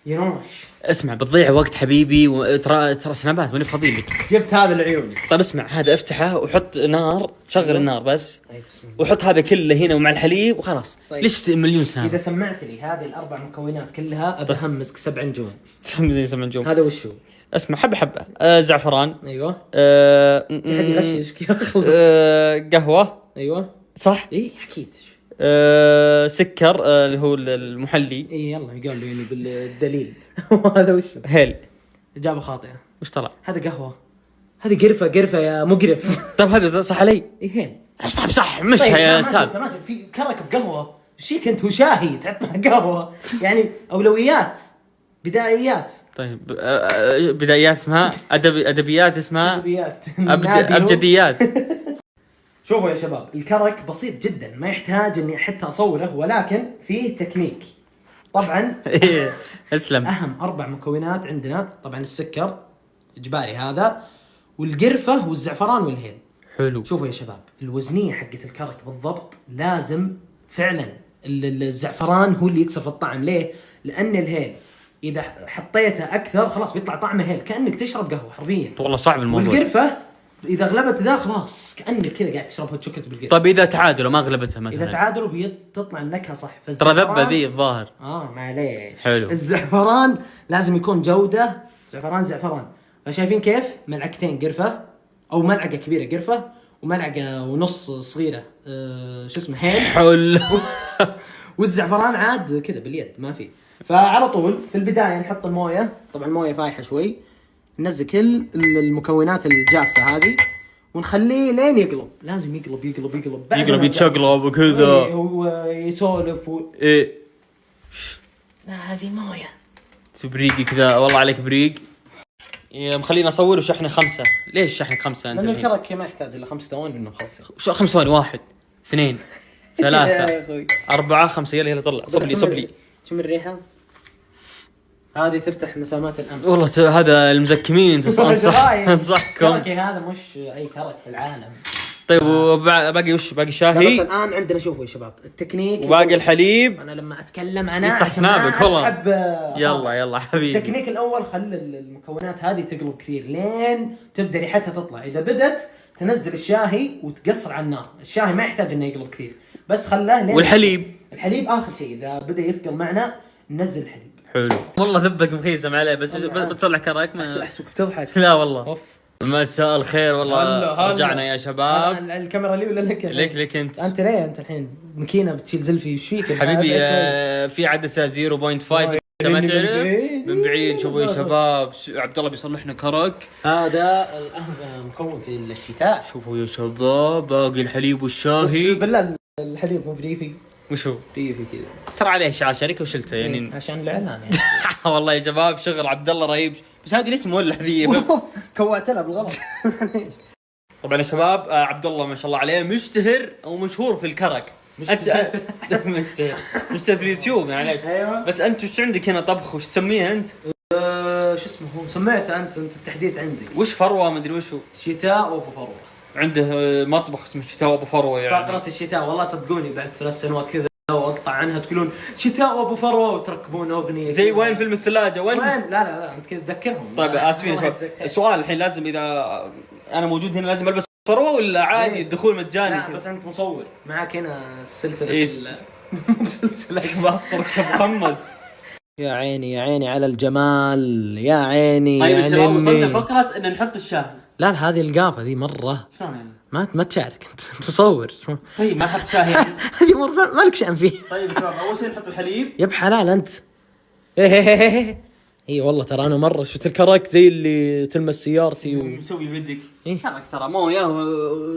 ينوش. اسمع بتضيع وقت حبيبي، وترى سنابات ماني فاضي لك. جبت هذا لعيوني. طيب اسمع، هذا افتحه وحط نار، شغل النار بس، وحط هذا كله هنا ومع الحليب وخلاص. طيب. ليش مليون سنة؟ إذا سمعت لي هذه الأربع مكونات كلها أبهمسك 7 نجوم. زي 7 نجوم. هذا وشو؟ اسمع، حبة زعفران. أيوه. في حد يغششك يخلص. قهوة. أيوه. صح. إيه حكيت. سكر اللي هو المحلي. إيه يلا يقول له يعني بالدليل. هذا وشو؟ هيل. إجابة خاطئة. وش طلع؟ هذا قهوة. هذه قرفة يا مقرف. طيب هذا صح علي؟ إيه هين. طيب صح، مش طيب يا ما استاذ. ما في كرك بقهوة. وشيك أنت وشاهي تحط مع قهوة يعني أولويات بدايات. طيب بدايات اسمها أدبيات اسمها أدبيات. أبجديات. شوفوا يا شباب، الكرك بسيط جدا، ما يحتاج اني حتى اصوره، ولكن فيه تكنيك. طبعا إيه اسلم. اهم 4 مكونات عندنا طبعا السكر اجباري هذا، والقرفة والزعفران والهيل. حلو. شوفوا يا شباب، الوزنية حقت الكرك بالضبط لازم فعلا الزعفران هو اللي يكسر الطعم. ليه؟ لان الهيل اذا حطيته اكثر خلاص بيطلع طعمه هيل، كانك تشرب قهوه حرفيا. والله صعب الموضوع. والقرفه اذا غلبت ذا خلاص كانك كذا قاعد تشربها شوكليت بالقرفه. طيب اذا تعادلوا ما غلبتها مثلا؟ اذا تعادلوا تطلع النكهه صح. ترى ذبه ذي الظاهر. معليش. حلو. الزعفران لازم يكون جوده زعفران. فشايفين كيف؟ ملعقتين قرفه او ملعقه كبيره قرفه وملعقه ونص صغيره شو اسمه هيل. حلو. والزعفران عاد كذا باليد ما في. فعلى طول في البدايه نحط المويه، طبعا المويه فايحه شوي، ننزل كل المكونات الجافه هذه ونخليه لين يقلب. لازم يقلب يقلب يتشقلب وكذا ويسولف ايه. لا هذه مويه بريقي كذا، والله عليك بريق. مخلينا اصور وشحنه 5. ليش شحنه 5 انت؟ لأن الكرك ما يحتاج الا 5 ثواني انه خلص. شو 5 ثواني؟ 1 2 3 4 5. يلا طلع صب لي. شم الريحه هذه تفتح مسامات الأنف. والله هذا المزكمين انتم انصحكم. كركي هذا مش اي كرك في العالم. طيب وباقي وش؟ باقي شاهي. بس الان عندنا شوفوا يا شباب التكنيك وباقي الحليب. انا لما اتكلم انا صح سنابك والله. يلا يلا حبيبي. التكنيك الاول خل المكونات هذه تقلب كثير لين تبدا ريحتها تطلع. اذا بدت تنزل الشاهي وتقصر على النار. الشاهي ما يحتاج انه يقلب كثير، بس خلاه لين. والحليب اخر شيء. اذا بدا يثقل معنا ننزل الحليب. حلو. والله ذبك مخيسم عليه بس بتصلح كراك ما احسبك تضحك. لا والله. مساء الخير والله. رجعنا يا شباب. الكاميرا لي ولا لك؟ لك انت ليه انت الحين ماكينه بتشيل زلفي ايش فيك حبيبي؟ في عدسه 0.5 ما تعرف من بعيد. شوفوا يا شباب، عبد الله بيصلح لنا كرك. هذا مكون في الشتاء. شوفوا يا شباب باقي الحليب والشاهي. بالله الحليب مو بريفي. وشو بريفي كذا ترى عليه شركه وشلته يعني عشان الاعلان يعني. والله يا شباب شغل عبد الله رهيب. بس هذه ليش مولع ذي؟ كوعتنا بالغلط. طبعا يا شباب عبد الله ما شاء الله عليه مشتهر او مشهور في الكرك. انت مشتهر في اليوتيوب يعني. أيوة. بس انت وش عندك هنا طبخ؟ وش تسميه انت؟ شو اسمه هو سميته انت التحديد عندك وش فروه ما ادري وش هو. شتاء وابو فروه. عنده مطبخ اسمه شتاء وابو فروه يعني. فقرة الشتاء والله صدقوني بعد 3 سنوات كذا واقطع عنها تقولون شتاء وابو فروه وتركبون اغنيه زي وين فيلم الثلاجه وين. لا انت كذا تذكرهم. طيب اسفين يا شباب. السؤال الحين لازم اذا انا موجود هنا لازم البس فروه ولا عادي الدخول مجاني؟ لا بس انت مصور معك هنا السلسله. سلسله بسطر كمخمس. يا عيني على الجمال يا عيني. طيب يا شباب وصلنا فكره ان نحط الشاهي. لا هذه القافه ذي مره. شلون يعني؟ ما تشارك انت مصور. طيب ما احط شاهي يعني. هذه مره ما لك شأن فيه. طيب يا شباب اول شيء نحط الحليب. يا بحلال انت. اي والله ترى انا مره شفت الكرك زي اللي تلمس سيارتي مسوي بدك. كرك ترى مو يا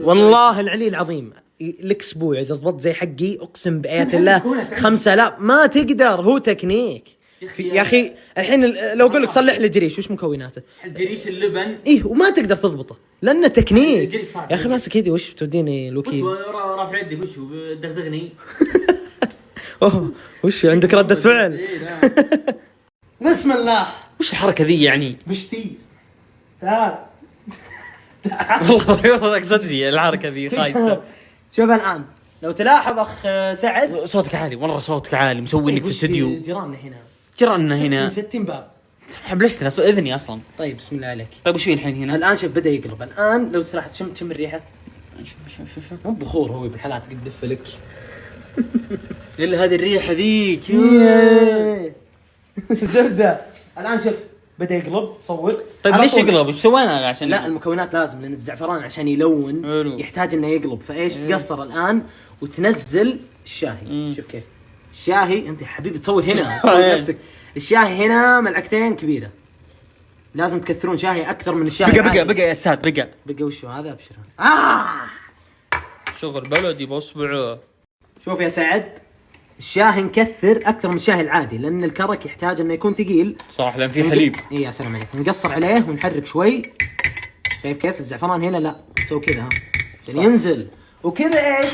والله العلي العظيم لك اسبوع اذا ضبطت زي حقي اقسم بايات الله 5 لا ما تقدر. هو تكنيك يا اخي. الحين لو اقول لك صلح لي جريش وش مكوناته؟ الجريش اللبن. ايه وما تقدر تضبطه لانه تكنيك. يا اخي ماسك يدي وش بتوديني الوكيل؟ رافع يدي وش دغدغني. وش عندك ردة فعل؟ بسم الله. وش الحركه ذي يعني؟ مشتي تعال والله اقصد لي الحركه ذي خايسه. شوف الان لو تلاحظ اخ سعد صوتك عالي والله، صوتك عالي، مسوي انك في استوديو. جيراننا هنا. جيراننا هنا 60 باب. حبلشت اذني اصلا. طيب بسم الله عليك. طيب وش في الحين هنا؟ الان شوف بدا يقلب. الان لو تلاحظ شم الريحه. شوف مو بخور هو بالحالات قد دف لك. الا هذه الريحه ذيك. زبده. الان شوف بدا يقلب. صور. طيب ليش يقلب؟ وش سوينا عشان لا المكونات لازم، لان الزعفران عشان يلون حلو. يحتاج انه يقلب، فايش تقصر الان وتنزل الشاهي. شوف كيف الشاهي. انت يا حبيبي تصور هنا تصور نفسك. الشاهي هنا ملعقتين كبيره، لازم تكثرون شاهي اكثر من الشاهي. بقى يا استاذ بقى وشو هذا؟ ابشر. شغل بلدي باصبعه. شوف يا سعد، الشاهي نكثر اكثر من الشاهي العادي، لان الكرك يحتاج انه يكون ثقيل. صح، لان فيه حليب. اي يا سلام عليك. نقصر عليه ونحرك شوي. شايف كيف الزعفران هنا؟ لا سوي كذا ها عشان ينزل. وكذا ايش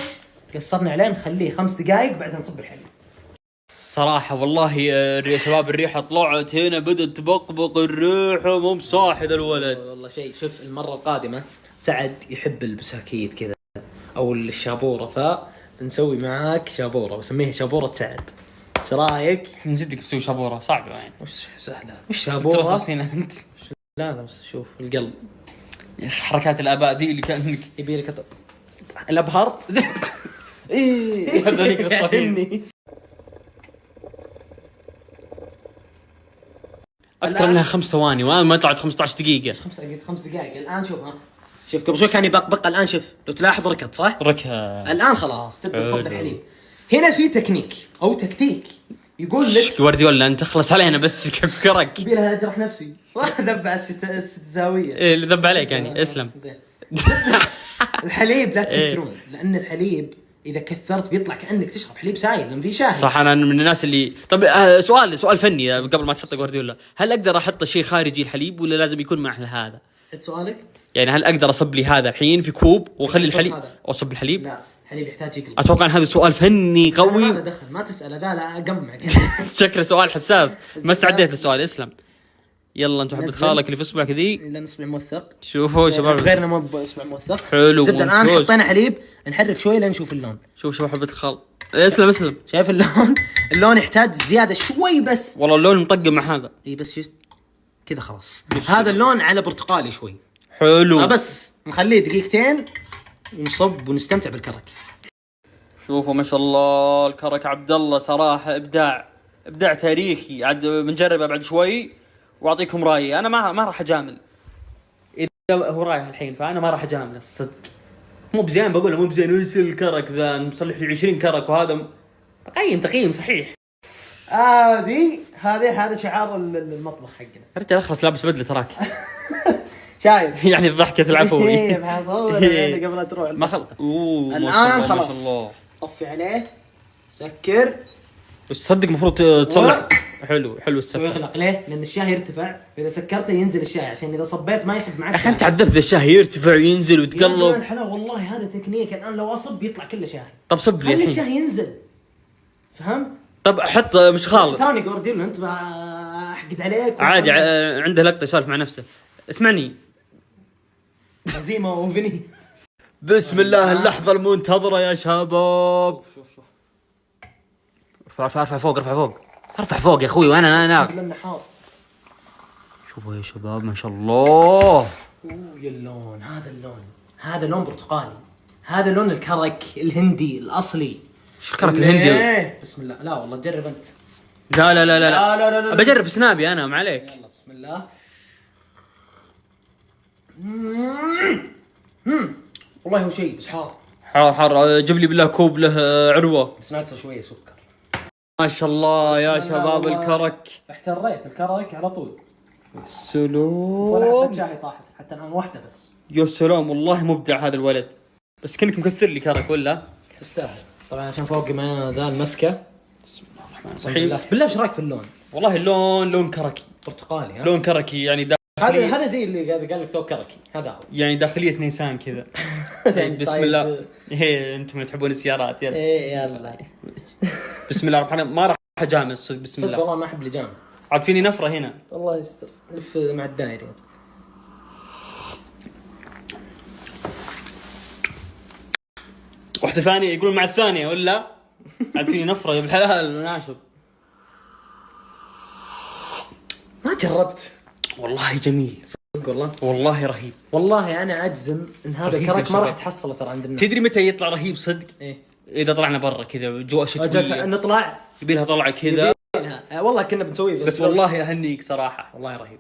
قصرنا عليه، نخليه 5 دقائق بعدها نصب الحليب. صراحة والله يا شباب الريحة طلعت هنا، بدأت تبقبق الريحة، مو بصاحي ذا الولد. والله شيء. شوف المرة القادمة سعد يحب البساكيت كذا او الشابورة، فنسوي معاك شابورة بسميها شابورة سعد. ايش رايك؟ من جدك بسوي شابورة صعبة يعني؟ وش سهلة. وش شابورة؟ ترصص هنا انت. لا بس شوف القلب يا اخي حركات الاباء دي اللي كانك يبي لك الابهر. ايه هذوليك الصهيوني. اكثر منها 5 ثواني وما طلعت 15 دقيقة. 5 دقائق. الان شوف ها، شوف قبل شوي كان يبقبق، الان شوف لو تلاحظ ركض صح؟ ركها. الان خلاص تبدا تصب الحليب. هنا في تكنيك او تكتيك يقول لك جوارديولا انت تخلص علينا بس كرك. يبي لها اجرح نفسي. ذبع الست زاويه. ايه اللي ذب عليك يعني. اسلم. زين. الحليب لا تكثرون، لان الحليب اذا كثرت بيطلع كانك تشرب حليب سايل لان في شاهي. صح. انا من الناس اللي طب سؤال فني قبل ما تحط جوارديولا، هل اقدر احط شيء خارجي الحليب ولا لازم يكون مع هذا؟ حد سؤالك يعني هل اقدر اصب لي هذا الحين في كوب واخلي الحليب واصب الحليب؟ لا الحليب يحتاج يقلب. اتوقع ان هذا سؤال فني قوي. ما دخل ما تسال ذا لا اقمع. شكله سؤال حساس. ما استعديت للسؤال. اسلم. يلا انت حبة خالك اللي في اصبعك ذي. الا اصبع موثق. شوفوا شباب غيرنا مو باصبع موثق. حلو. زبده. الان حطينا حليب، نحرك شوي لين نشوف اللون. شوف حبة الخال. اسلم. شايف اللون؟ اللون يحتاج زياده شوي بس. والله اللون مطقم مع هذا. اي بس كذا خلاص. هذا اللون على برتقالي شوي. حلو. بس نخليه دقيقتين ونصب ونستمتع بالكرك. شوفوا ما شاء الله الكرك عبد الله صراحة ابداع تاريخي. عاد بنجربه بعد شوي واعطيكم رايي. انا ما راح اجامل اذا هو رايح الحين، فانا ما راح اجامل الصدق. مو بزين بقول له مو بزين وش الكرك ذا نصلح لي 20 كرك وهذا تقييم صحيح. هذا شعار المطبخ حقنا. رجال اخلص لابس بدله تراك. شايف يعني الضحكة العفوي. ايه بحصور قبل لا تروح ما خلق. الان خلاص. ما شاء الله. طفي عليه سكر. بس صدق المفروض تصلح. حلو السفر. يغلق ليه؟ لان الشاي يرتفع، اذا سكرته ينزل الشاي عشان اذا صبيت ما يصب معك. يا اخي انت عذبت ذا الشاي يرتفع وينزل ويتقلب. والله هذا تكنيك. الان لو اصب يطلع كله شاي. طب صب لي خلي الحين. الشاي ينزل. فهمت؟ طب حط مش خالط. ثاني جوارديولا انت احقد عليك. عادي عنده لقطه يسولف مع نفسه. اسمعني. عزيمه وفني. بسم الله اللحظه المنتظره يا شباب. شوف ارفع فوق يا اخوي وانا لانه حار. شوفوا يا شباب ما شاء الله. يا اللون. هذا لون برتقالي. هذا لون الكرك الهندي الاصلي. الكرك الهندي. بسم الله. لا والله جرب انت. لا بجرب سنابي انا ما عليك. يلا بسم الله. والله هو شيء بس حار. جيب لي بالله كوب له عروه بس ناقصه شويه سكر. ما شاء الله يا شباب الكرك. احتريت الكرك على طول. سلام. ولا حبه شاي طاحت حتى الان واحده بس. يا سلام والله مبدع هذا الولد. بس كنك مكثر لي كرك ولا؟ تستاهل طبعا عشان فوق ما ذا المسكه. بسم الله الرحمن الرحيم. بالله ايش رايك في اللون؟ والله اللون لون كركي برتقالي. ها لون كركي يعني هذا زي اللي قال لك ثوب كركي. هذا هو يعني داخليه نيسان كذا. بسم الله. ايه انتم اللي تحبون السيارات. يلا ايه يلا. بسم الله الرحمن الرحيم. ما راح اجامل الصدق. بسم الله. والله ما احب اللجام. عاد فيني نفره هنا. الله يستر. لف مع الدايري. واحده ثانيه يقولون مع الثانيه ولا عاد فيني نفره يا بالحلال ناشب. ما جربت والله جميل والله. والله رهيب. والله انا اجزم ان هذا رهيب الكرك يا ما راح شباب. تحصله ترى عند الناس. تدري متى يطلع رهيب صدق؟ ايه اذا طلعنا برا كذا جوا اجل شتويه نطلع يبي لها طلعه كذا. والله كنا بنسويه بس والله اهنيك صراحه. والله رهيب.